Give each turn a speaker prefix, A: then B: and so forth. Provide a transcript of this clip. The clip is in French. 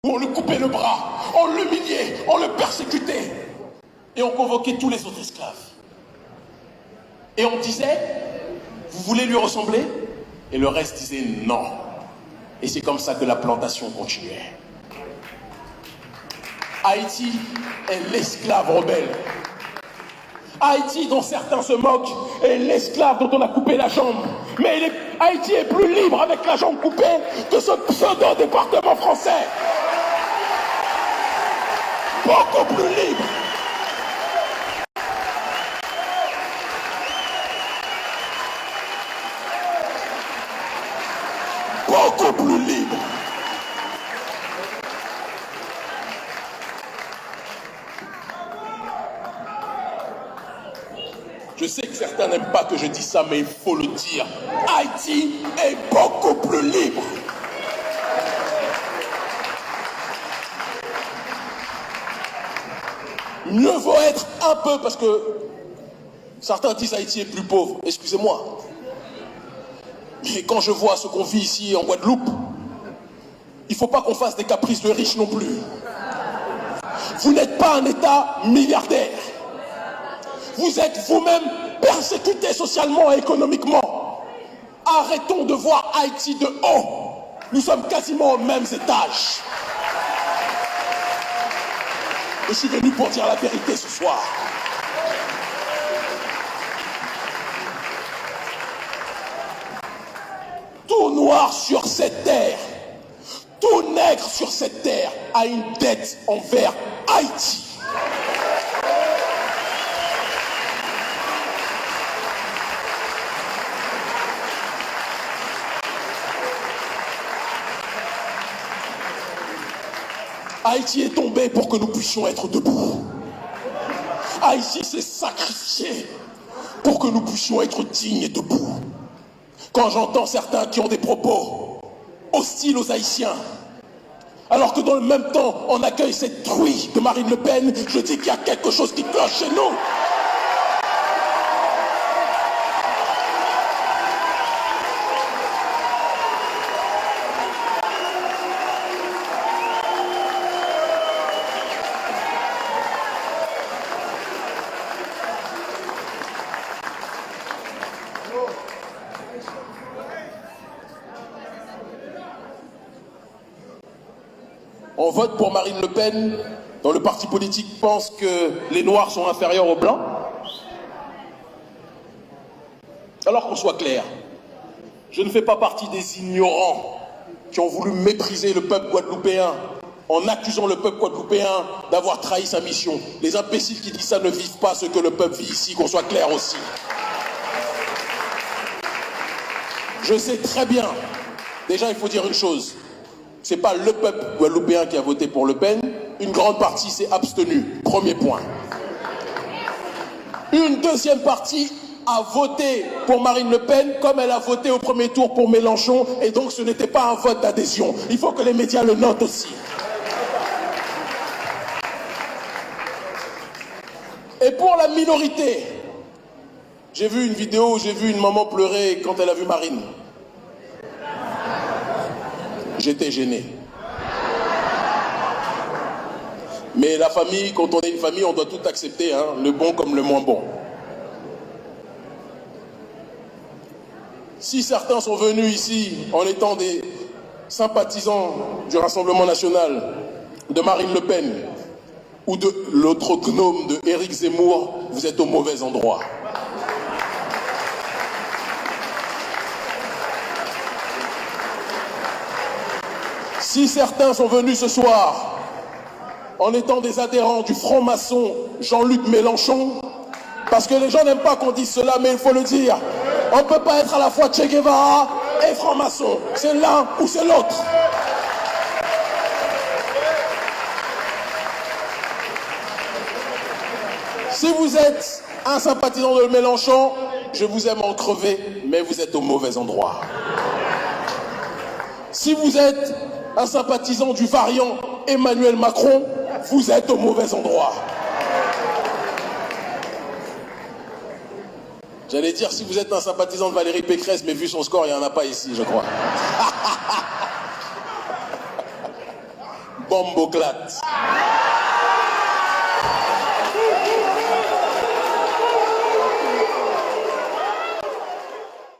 A: On lui coupait le bras, on l'humiliait, on le persécutait. Et on convoquait tous les autres esclaves. Et on disait, vous voulez lui ressembler? Et le reste disait non. Et c'est comme ça que la plantation continuait. Haïti est l'esclave rebelle. Haïti, dont certains se moquent, est l'esclave dont on a coupé la jambe. Mais Haïti est plus libre avec la jambe coupée que ce pseudo-département français. Beaucoup plus libre. Beaucoup plus libre. Je sais que certains n'aiment pas que je dise ça, mais il faut le dire. Haïti est beaucoup plus libre. Mieux vaut être un peu, parce que certains disent Haïti est plus pauvre. Excusez-moi. Mais quand je vois ce qu'on vit ici en Guadeloupe, il ne faut pas qu'on fasse des caprices de riches non plus. Vous n'êtes pas un État milliardaire. Vous êtes vous-même persécuté socialement et économiquement. Arrêtons de voir Haïti de haut. Nous sommes quasiment aux mêmes étages. Je suis venu pour dire la vérité ce soir. Tout noir sur cette terre, tout nègre sur cette terre a une dette envers Haïti. Haïti est tombé pour que nous puissions être debout. Haïti s'est sacrifié pour que nous puissions être dignes et debout. Quand j'entends certains qui ont des propos hostiles aux Haïtiens, alors que dans le même temps, on accueille cette truie de Marine Le Pen, je dis qu'il y a quelque chose qui cloche chez nous. On vote pour Marine Le Pen, dont le parti politique pense que les Noirs sont inférieurs aux Blancs. Alors qu'on soit clair, je ne fais pas partie des ignorants qui ont voulu mépriser le peuple guadeloupéen en accusant le peuple guadeloupéen d'avoir trahi sa mission. Les imbéciles qui disent ça ne vivent pas ce que le peuple vit ici, qu'on soit clair aussi. Je sais très bien, déjà il faut dire une chose, c'est pas le peuple guadeloupéen qui a voté pour Le Pen, une grande partie s'est abstenue, premier point. Une deuxième partie a voté pour Marine Le Pen comme elle a voté au premier tour pour Mélenchon, et donc ce n'était pas un vote d'adhésion. Il faut que les médias le notent aussi. Et pour la minorité, j'ai vu une vidéo où j'ai vu une maman pleurer quand elle a vu Marine. J'étais gêné. Mais la famille, quand on est une famille, on doit tout accepter, hein, le bon comme le moins bon. Si certains sont venus ici en étant des sympathisants du Rassemblement national, de Marine Le Pen, ou de l'autre gnome de Éric Zemmour, vous êtes au mauvais endroit. Si certains sont venus ce soir en étant des adhérents du franc-maçon Jean-Luc Mélenchon, parce que les gens n'aiment pas qu'on dise cela, mais il faut le dire, on ne peut pas être à la fois Che Guevara et franc-maçon, c'est l'un ou c'est l'autre. Si vous êtes un sympathisant de Mélenchon, je vous aime en crever, mais vous êtes au mauvais endroit. Si vous êtes un sympathisant du variant Emmanuel Macron, vous êtes au mauvais endroit. J'allais dire si vous êtes un sympathisant de Valérie Pécresse, mais vu son score, il n'y en a pas ici, je crois. bomboclate.